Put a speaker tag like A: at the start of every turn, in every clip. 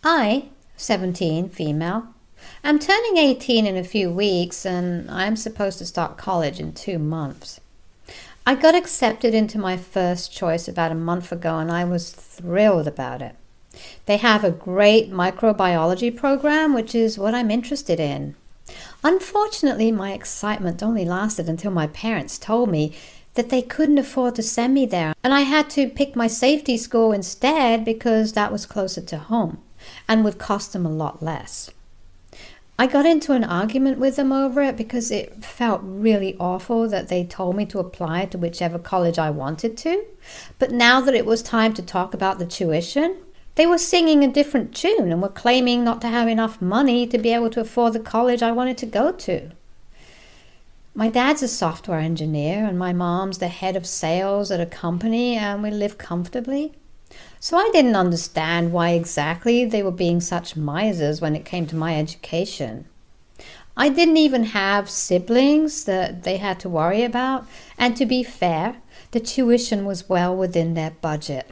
A: I, 17, female, am turning 18 in a few weeks and I'm supposed to start college in 2 months. I got accepted into my first choice about a month ago and I was thrilled about it. They have a great microbiology program, which is what I'm interested in. Unfortunately, my excitement only lasted until my parents told me that they couldn't afford to send me there, and I had to pick my safety school instead because that was closer to home and would cost them a lot less. I got into an argument with them over it because it felt really awful that they told me to apply to whichever college I wanted to, but now that it was time to talk about the tuition, they were singing a different tune and were claiming not to have enough money to be able to afford the college I wanted to go to. My dad's a software engineer and my mom's the head of sales at a company and we live comfortably. So I didn't understand why exactly they were being such misers when it came to my education. I didn't even have siblings that they had to worry about, and to be fair, the tuition was well within their budget.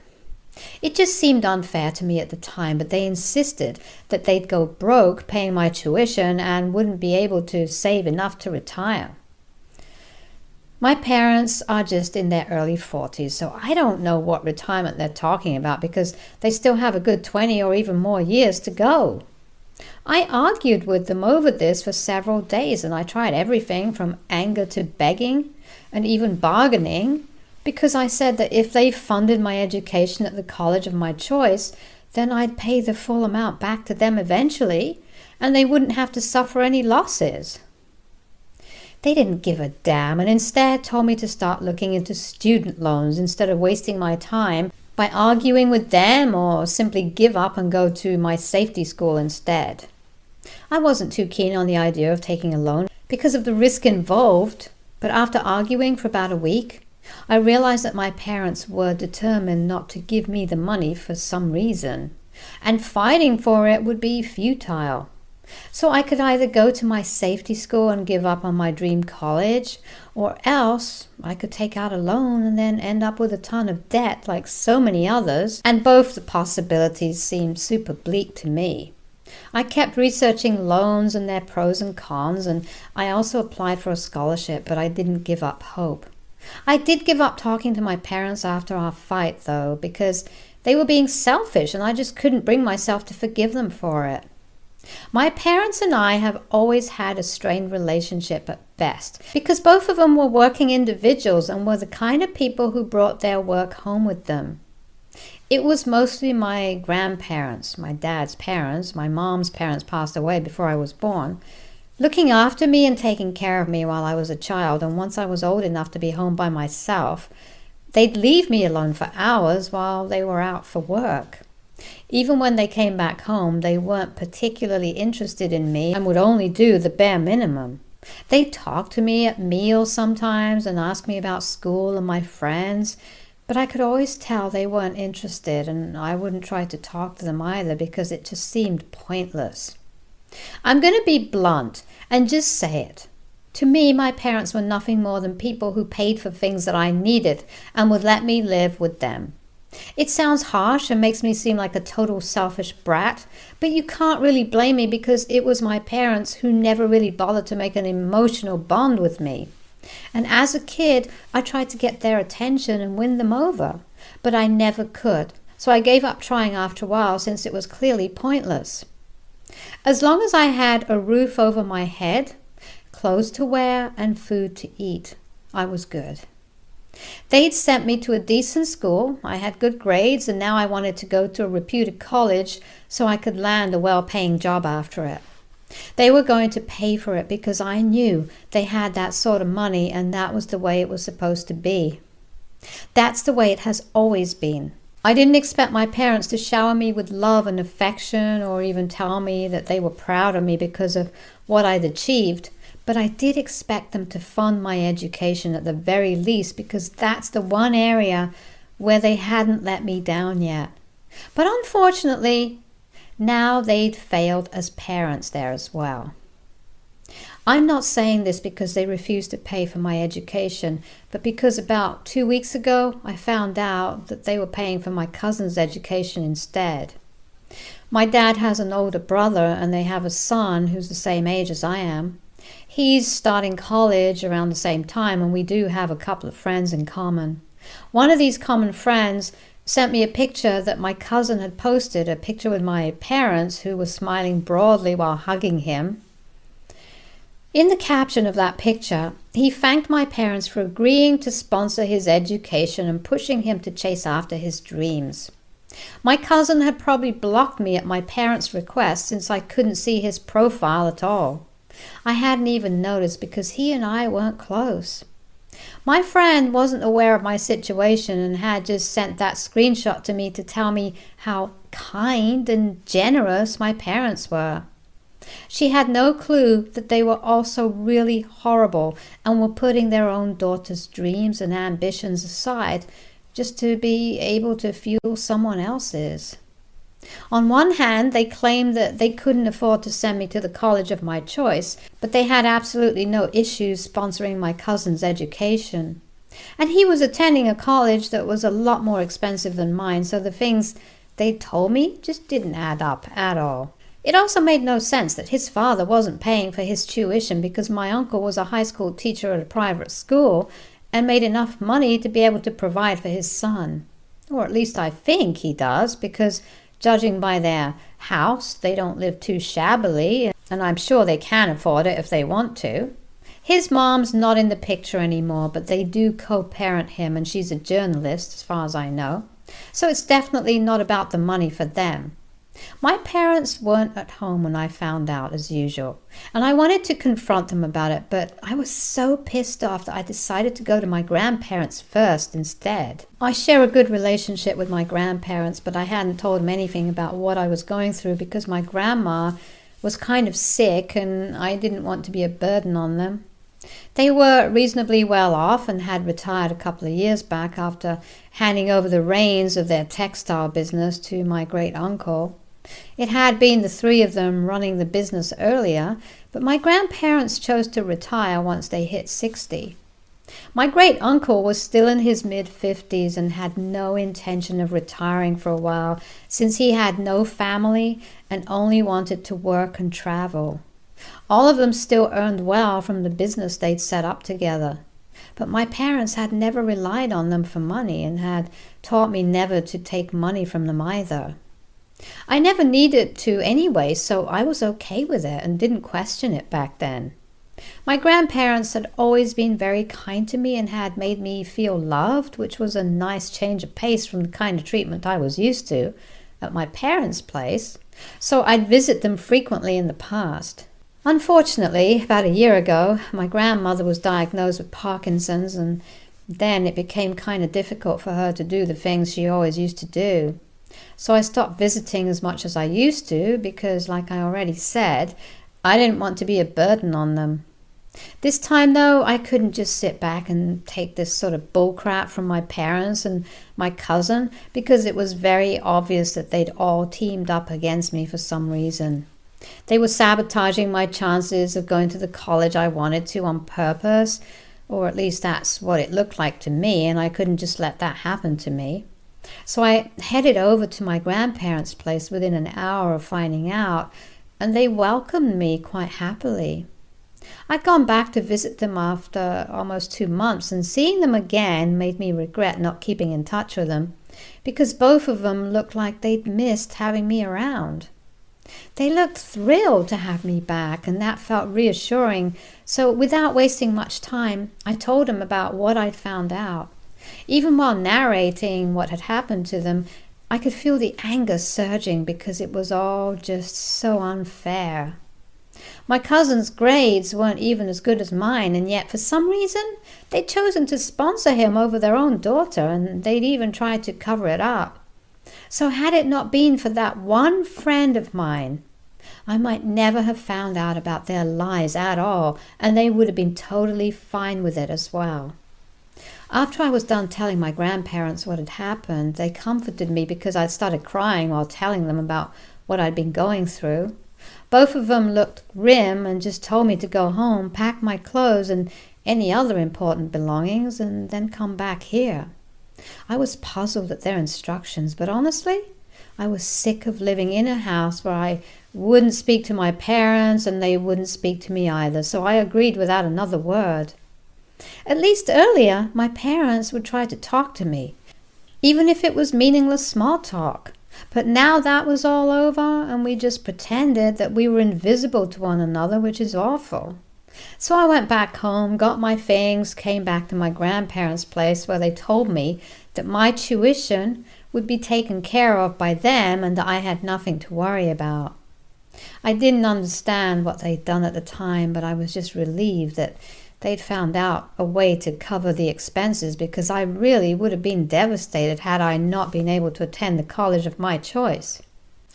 A: It just seemed unfair to me at the time, but they insisted that they'd go broke paying my tuition and wouldn't be able to save enough to retire. My parents are just in their early 40s, so I don't know what retirement they're talking about because they still have a good 20 or even more years to go. I argued with them over this for several days and I tried everything from anger to begging and even bargaining because I said that if they funded my education at the college of my choice, then I'd pay the full amount back to them eventually and they wouldn't have to suffer any losses. They didn't give a damn and instead told me to start looking into student loans instead of wasting my time by arguing with them or simply give up and go to my safety school instead. I wasn't too keen on the idea of taking a loan because of the risk involved, but after arguing for about a week, I realized that my parents were determined not to give me the money for some reason, and fighting for it would be futile. So I could either go to my safety school and give up on my dream college, or else I could take out a loan and then end up with a ton of debt like so many others, and both the possibilities seemed super bleak to me. I kept researching loans and their pros and cons, and I also applied for a scholarship, but I didn't give up hope. I did give up talking to my parents after our fight, though, because they were being selfish and I just couldn't bring myself to forgive them for it. My parents and I have always had a strained relationship at best because both of them were working individuals and were the kind of people who brought their work home with them. It was mostly my grandparents, my dad's parents. My mom's parents passed away before I was born, looking after me and taking care of me while I was a child, and once I was old enough to be home by myself, they'd leave me alone for hours while they were out for work. Even when they came back home, they weren't particularly interested in me and would only do the bare minimum. They talked to me at meals sometimes and asked me about school and my friends, but I could always tell they weren't interested, and I wouldn't try to talk to them either because it just seemed pointless. I'm going to be blunt and just say it. To me, my parents were nothing more than people who paid for things that I needed and would let me live with them. It sounds harsh and makes me seem like a total selfish brat, but you can't really blame me because it was my parents who never really bothered to make an emotional bond with me. And as a kid, I tried to get their attention and win them over, but I never could, so I gave up trying after a while since it was clearly pointless. As long as I had a roof over my head, clothes to wear, and food to eat, I was good. They'd sent me to a decent school, I had good grades, and now I wanted to go to a reputed college so I could land a well-paying job after it. They were going to pay for it because I knew they had that sort of money and that was the way it was supposed to be. That's the way it has always been. I didn't expect my parents to shower me with love and affection or even tell me that they were proud of me because of what I'd achieved, but I did expect them to fund my education at the very least because that's the one area where they hadn't let me down yet. But unfortunately, now they'd failed as parents there as well. I'm not saying this because they refused to pay for my education, but because about 2 weeks ago I found out that they were paying for my cousin's education instead. My dad has an older brother and they have a son who's the same age as I am. He's starting college around the same time, and we do have a couple of friends in common. One of these common friends sent me a picture that my cousin had posted, a picture with my parents who were smiling broadly while hugging him. In the caption of that picture, he thanked my parents for agreeing to sponsor his education and pushing him to chase after his dreams. My cousin had probably blocked me at my parents' request since I couldn't see his profile at all. I hadn't even noticed because he and I weren't close. My friend wasn't aware of my situation and had just sent that screenshot to me to tell me how kind and generous my parents were. She had no clue that they were also really horrible and were putting their own daughter's dreams and ambitions aside just to be able to fuel someone else's. On one hand, they claimed that they couldn't afford to send me to the college of my choice, but they had absolutely no issues sponsoring my cousin's education. And he was attending a college that was a lot more expensive than mine, so the things they told me just didn't add up at all. It also made no sense that his father wasn't paying for his tuition because my uncle was a high school teacher at a private school and made enough money to be able to provide for his son. Or at least I think he does, because judging by their house, they don't live too shabbily, and I'm sure they can afford it if they want to. His mom's not in the picture anymore, but they do co-parent him, and she's a journalist as far as I know. So it's definitely not about the money for them. My parents weren't at home when I found out, as usual, and I wanted to confront them about it, but I was so pissed off that I decided to go to my grandparents first instead. I share a good relationship with my grandparents, but I hadn't told them anything about what I was going through because my grandma was kind of sick and I didn't want to be a burden on them. They were reasonably well off and had retired a couple of years back after handing over the reins of their textile business to my great uncle. It had been the three of them running the business earlier, but my grandparents chose to retire once they hit 60. My great uncle was still in his mid-50s and had no intention of retiring for a while since he had no family and only wanted to work and travel. All of them still earned well from the business they'd set up together. But my parents had never relied on them for money and had taught me never to take money from them either. I never needed to anyway, so I was okay with it and didn't question it back then. My grandparents had always been very kind to me and had made me feel loved, which was a nice change of pace from the kind of treatment I was used to at my parents' place, so I'd visit them frequently in the past. Unfortunately, about a year ago, my grandmother was diagnosed with Parkinson's, and then it became kind of difficult for her to do the things she always used to do. So I stopped visiting as much as I used to because, like I already said, I didn't want to be a burden on them. This time, though, I couldn't just sit back and take this sort of bullcrap from my parents and my cousin because it was very obvious that they'd all teamed up against me for some reason. They were sabotaging my chances of going to the college I wanted to on purpose, or at least that's what it looked like to me, and I couldn't just let that happen to me. So I headed over to my grandparents' place within an hour of finding out, and they welcomed me quite happily. I'd gone back to visit them after almost 2 months, and seeing them again made me regret not keeping in touch with them, because both of them looked like they'd missed having me around. They looked thrilled to have me back, and that felt reassuring, so without wasting much time, I told them about what I'd found out. Even while narrating what had happened to them, I could feel the anger surging because it was all just so unfair. My cousin's grades weren't even as good as mine, and yet for some reason they'd chosen to sponsor him over their own daughter, and they'd even tried to cover it up. So had it not been for that one friend of mine, I might never have found out about their lies at all, and they would have been totally fine with it as well. After I was done telling my grandparents what had happened, they comforted me because I'd started crying while telling them about what I'd been going through. Both of them looked grim and just told me to go home, pack my clothes and any other important belongings, and then come back here. I was puzzled at their instructions, but honestly, I was sick of living in a house where I wouldn't speak to my parents and they wouldn't speak to me either, so I agreed without another word. At least earlier, my parents would try to talk to me, even if it was meaningless small talk. But now that was all over, and we just pretended that we were invisible to one another, which is awful. So I went back home, got my things, came back to my grandparents' place where they told me that my tuition would be taken care of by them and that I had nothing to worry about. I didn't understand what they'd done at the time, but I was just relieved that they'd found out a way to cover the expenses, because I really would have been devastated had I not been able to attend the college of my choice.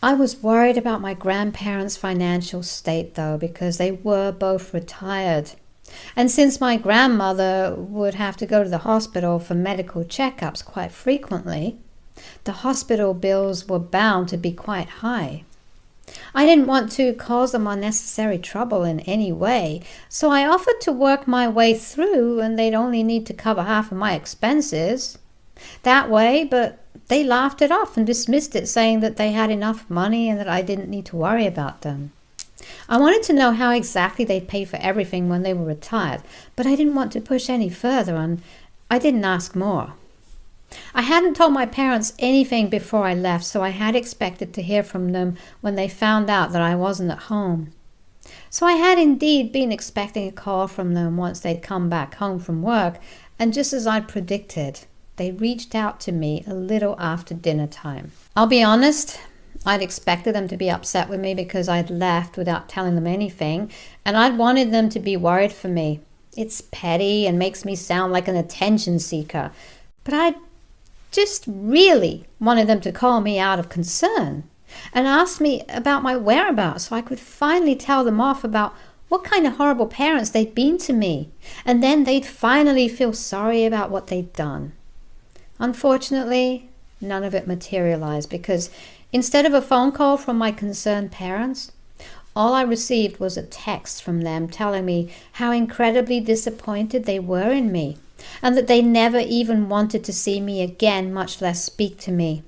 A: I was worried about my grandparents' financial state, though, because they were both retired. And since my grandmother would have to go to the hospital for medical checkups quite frequently, the hospital bills were bound to be quite high. I didn't want to cause them unnecessary trouble in any way, so I offered to work my way through, and they'd only need to cover half of my expenses. That way, but they laughed it off and dismissed it, saying that they had enough money and that I didn't need to worry about them. I wanted to know how exactly they'd pay for everything when they were retired, but I didn't want to push any further, and I didn't ask more. I hadn't told my parents anything before I left, so I had expected to hear from them when they found out that I wasn't at home. So I had indeed been expecting a call from them once they'd come back home from work, and just as I'd predicted, they reached out to me a little after dinner time. I'll be honest, I'd expected them to be upset with me because I'd left without telling them anything, and I'd wanted them to be worried for me. It's petty and makes me sound like an attention seeker, but I just really wanted them to call me out of concern and ask me about my whereabouts so I could finally tell them off about what kind of horrible parents they'd been to me, and then they'd finally feel sorry about what they'd done. Unfortunately, none of it materialized, because instead of a phone call from my concerned parents, all I received was a text from them telling me how incredibly disappointed they were in me, and that they never even wanted to see me again, much less speak to me.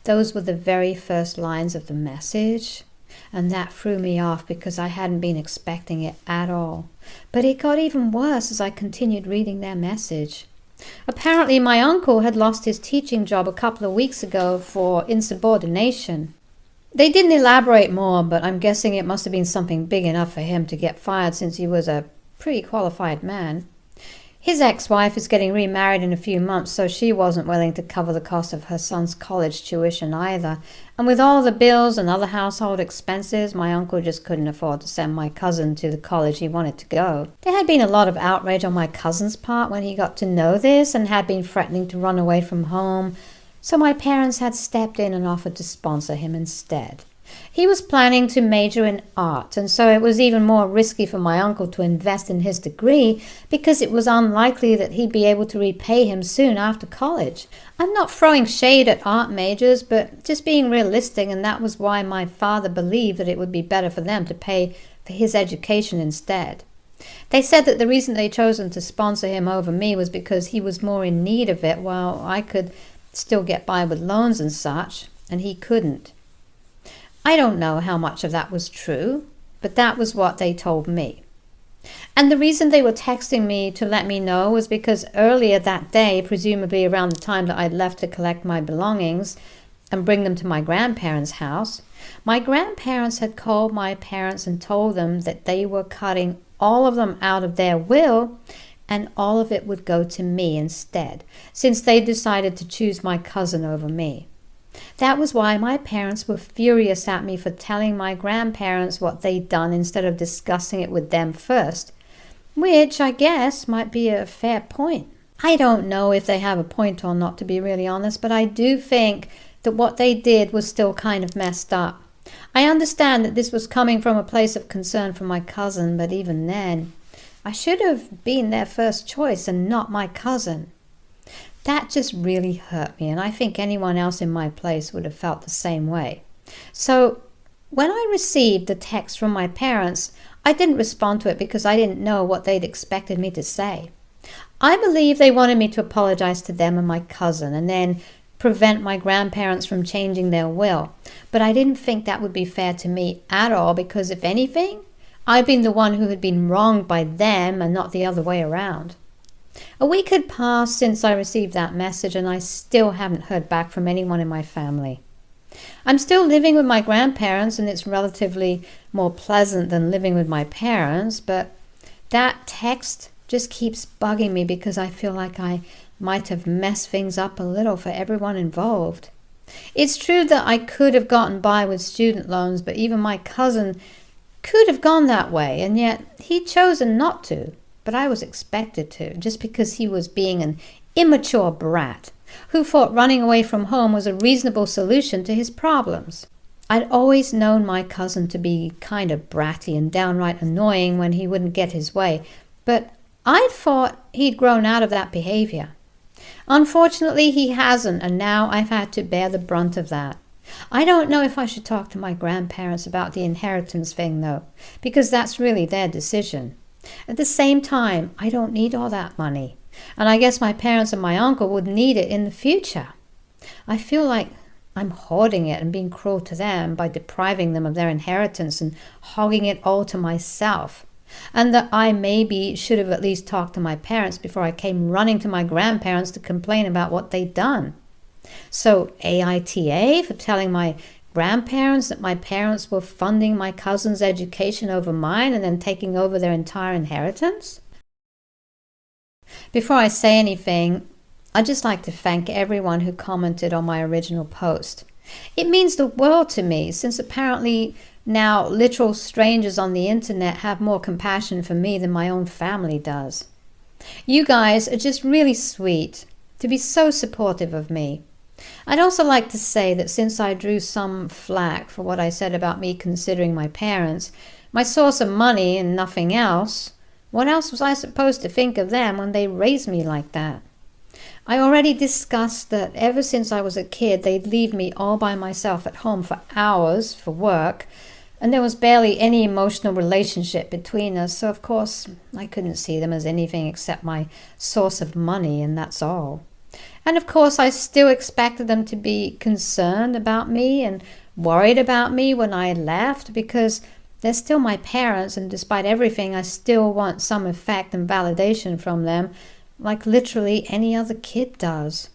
A: Those were the very first lines of the message, and that threw me off because I hadn't been expecting it at all. But it got even worse as I continued reading their message. Apparently my uncle had lost his teaching job a couple of weeks ago for insubordination. They didn't elaborate more, but I'm guessing it must have been something big enough for him to get fired, since he was a pretty qualified man. His ex-wife is getting remarried in a few months, so she wasn't willing to cover the cost of her son's college tuition either. And with all the bills and other household expenses, my uncle just couldn't afford to send my cousin to the college he wanted to go. There had been a lot of outrage on my cousin's part when he got to know this, and had been threatening to run away from home, so my parents had stepped in and offered to sponsor him instead. He was planning to major in art, and so it was even more risky for my uncle to invest in his degree, because it was unlikely that he'd be able to repay him soon after college. I'm not throwing shade at art majors, but just being realistic, and that was why my father believed that it would be better for them to pay for his education instead. They said that the reason they'd chosen to sponsor him over me was because he was more in need of it, while I could still get by with loans and such, and he couldn't. I don't know how much of that was true, but that was what they told me. And the reason they were texting me to let me know was because earlier that day, presumably around the time that I'd left to collect my belongings and bring them to my grandparents' house, my grandparents had called my parents and told them that they were cutting all of them out of their will, and all of it would go to me instead, since they decided to choose my cousin over me. That was why my parents were furious at me for telling my grandparents what they'd done instead of discussing it with them first, which I guess might be a fair point. I don't know if they have a point or not, to be really honest, but I do think that what they did was still kind of messed up. I understand that this was coming from a place of concern for my cousin, but even then, I should have been their first choice and not my cousin. That just really hurt me, and I think anyone else in my place would have felt the same way. So when I received the text from my parents, I didn't respond to it because I didn't know what they'd expected me to say. I believe they wanted me to apologize to them and my cousin, and then prevent my grandparents from changing their will. But I didn't think that would be fair to me at all, because if anything, I'd been the one who had been wronged by them and not the other way around. A week had passed since I received that message, and I still haven't heard back from anyone in my family. I'm still living with my grandparents, and it's relatively more pleasant than living with my parents, but that text just keeps bugging me because I feel like I might have messed things up a little for everyone involved. It's true that I could have gotten by with student loans, but even my cousin could have gone that way, and yet he'd chosen not to. But I was expected to, just because he was being an immature brat who thought running away from home was a reasonable solution to his problems. I'd always known my cousin to be kind of bratty and downright annoying when he wouldn't get his way, but I'd thought he'd grown out of that behavior. Unfortunately, he hasn't, and now I've had to bear the brunt of that. I don't know if I should talk to my grandparents about the inheritance thing, though, because that's really their decision. At the same time, I don't need all that money, and I guess my parents and my uncle would need it in the future. I feel like I'm hoarding it and being cruel to them by depriving them of their inheritance and hogging it all to myself, and that I maybe should have at least talked to my parents before I came running to my grandparents to complain about what they'd done. So AITA for telling my grandparents that my parents were funding my cousin's education over mine and then taking over their entire inheritance? Before I say anything, I'd just like to thank everyone who commented on my original post. It means the world to me, since apparently now literal strangers on the internet have more compassion for me than my own family does. You guys are just really sweet to be so supportive of me. I'd also like to say that since I drew some flack for what I said about me considering my parents my source of money and nothing else, what else was I supposed to think of them when they raised me like that? I already discussed that ever since I was a kid, they'd leave me all by myself at home for hours for work, and there was barely any emotional relationship between us, so of course I couldn't see them as anything except my source of money, and that's all. And of course, I still expected them to be concerned about me and worried about me when I left, because they're still my parents, and despite everything, I still want some affect and validation from them, like literally any other kid does.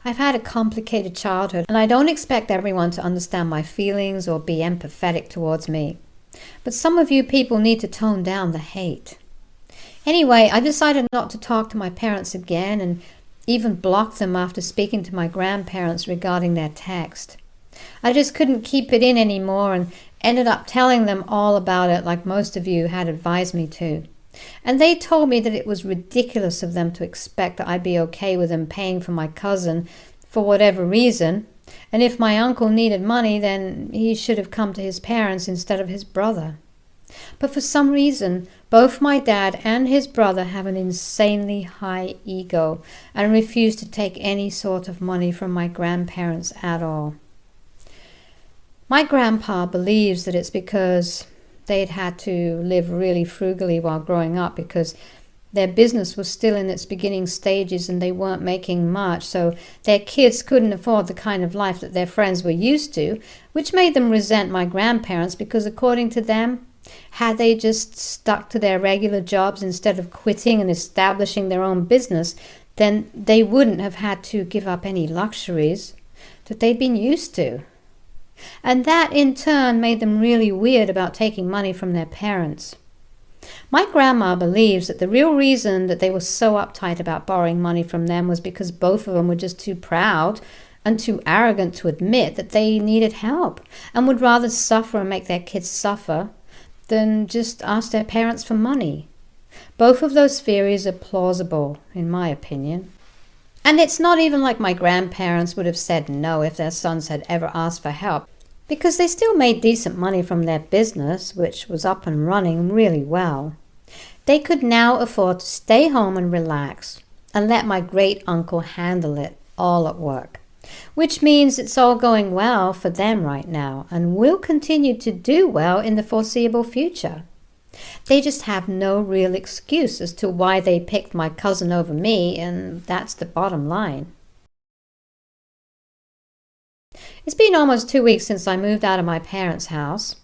A: I've had a complicated childhood, and I don't expect everyone to understand my feelings or be empathetic towards me. But some of you people need to tone down the hate. Anyway, I decided not to talk to my parents again, and even blocked them after speaking to my grandparents regarding their text. I just couldn't keep it in anymore and ended up telling them all about it like most of you had advised me to. And they told me that it was ridiculous of them to expect that I'd be okay with them paying for my cousin for whatever reason, and if my uncle needed money, then he should have come to his parents instead of his brother. But for some reason, both my dad and his brother have an insanely high ego and refuse to take any sort of money from my grandparents at all. My grandpa believes that it's because they'd had to live really frugally while growing up, because their business was still in its beginning stages and they weren't making much, so their kids couldn't afford the kind of life that their friends were used to, which made them resent my grandparents because, according to them, had they just stuck to their regular jobs instead of quitting and establishing their own business, then they wouldn't have had to give up any luxuries that they'd been used to. And that in turn made them really weird about taking money from their parents. My grandma believes that the real reason that they were so uptight about borrowing money from them was because both of them were just too proud and too arrogant to admit that they needed help, and would rather suffer and make their kids suffer than just ask their parents for money. Both of those theories are plausible, in my opinion. And it's not even like my grandparents would have said no if their sons had ever asked for help, because they still made decent money from their business, which was up and running really well. They could now afford to stay home and relax and let my great uncle handle it all at work, which means it's all going well for them right now and will continue to do well in the foreseeable future. They just have no real excuse as to why they picked my cousin over me, and that's the bottom line. It's been almost 2 weeks since I moved out of my parents' house.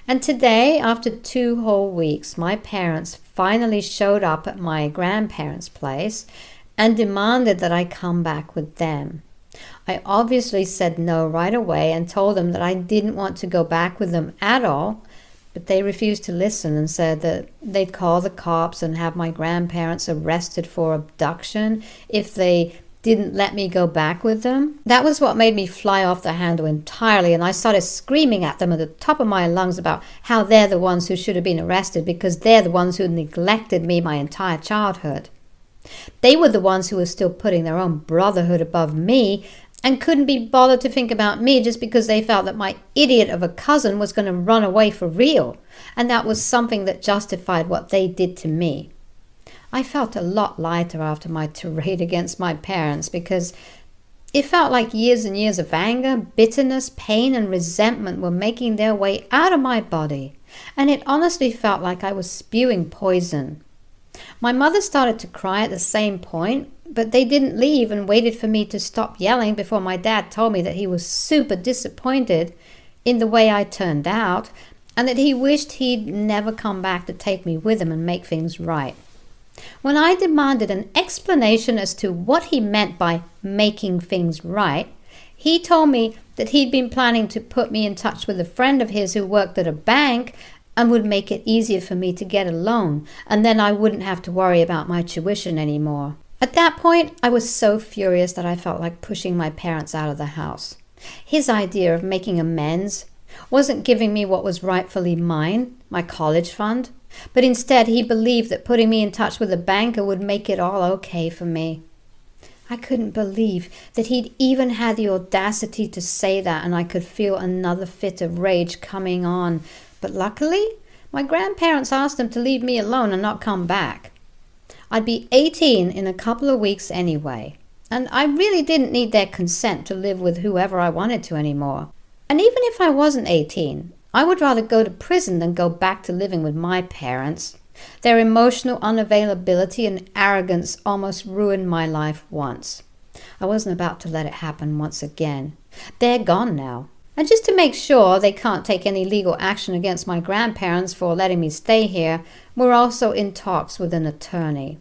A: And today, after 2 whole weeks, my parents finally showed up at my grandparents' place and demanded that I come back with them. I obviously said no right away and told them that I didn't want to go back with them at all, but they refused to listen and said that they'd call the cops and have my grandparents arrested for abduction if they didn't let me go back with them. That was what made me fly off the handle entirely, and I started screaming at them at the top of my lungs about how they're the ones who should have been arrested because they're the ones who neglected me my entire childhood. They were the ones who were still putting their own brotherhood above me and couldn't be bothered to think about me just because they felt that my idiot of a cousin was going to run away for real, and that was something that justified what they did to me. I felt a lot lighter after my tirade against my parents because it felt like years and years of anger, bitterness, pain, and resentment were making their way out of my body, and it honestly felt like I was spewing poison. My mother started to cry at the same point, but they didn't leave and waited for me to stop yelling before my dad told me that he was super disappointed in the way I turned out and that he wished he'd never come back to take me with him and make things right. When I demanded an explanation as to what he meant by making things right, he told me that he'd been planning to put me in touch with a friend of his who worked at a bank and would make it easier for me to get a loan, and then I wouldn't have to worry about my tuition anymore. At that point, I was so furious that I felt like pushing my parents out of the house. His idea of making amends wasn't giving me what was rightfully mine, my college fund, but instead he believed that putting me in touch with a banker would make it all okay for me. I couldn't believe that he'd even had the audacity to say that, and I could feel another fit of rage coming on. But luckily, my grandparents asked him to leave me alone and not come back. I'd be 18 in a couple of weeks anyway, and I really didn't need their consent to live with whoever I wanted to anymore. And even if I wasn't 18, I would rather go to prison than go back to living with my parents. Their emotional unavailability and arrogance almost ruined my life once. I wasn't about to let it happen once again. They're gone now. And just to make sure they can't take any legal action against my grandparents for letting me stay here, we're also in talks with an attorney.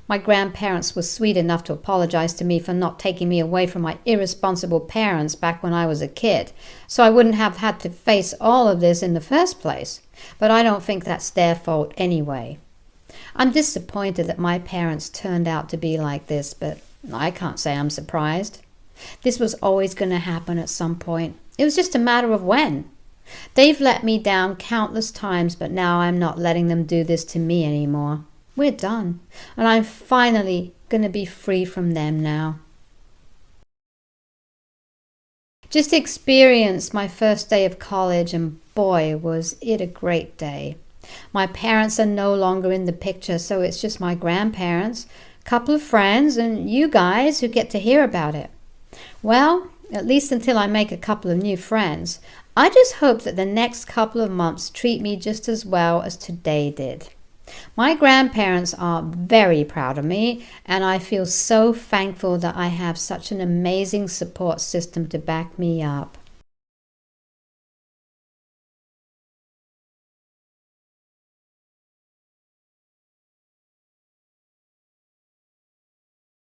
A: My grandparents were sweet enough to apologize to me for not taking me away from my irresponsible parents back when I was a kid, so I wouldn't have had to face all of this in the first place. But I don't think that's their fault anyway. I'm disappointed that my parents turned out to be like this, but I can't say I'm surprised. This was always going to happen at some point. It was just a matter of when. They've let me down countless times, but now I'm not letting them do this to me anymore. We're done, and I'm finally going to be free from them now. Just experienced my first day of college, and boy, was it a great day. My parents are no longer in the picture, so it's just my grandparents, a couple of friends, and you guys who get to hear about it. Well, at least until I make a couple of new friends. I just hope that the next couple of months treat me just as well as today did. My grandparents are very proud of me, and I feel so thankful that I have such an amazing support system to back me up.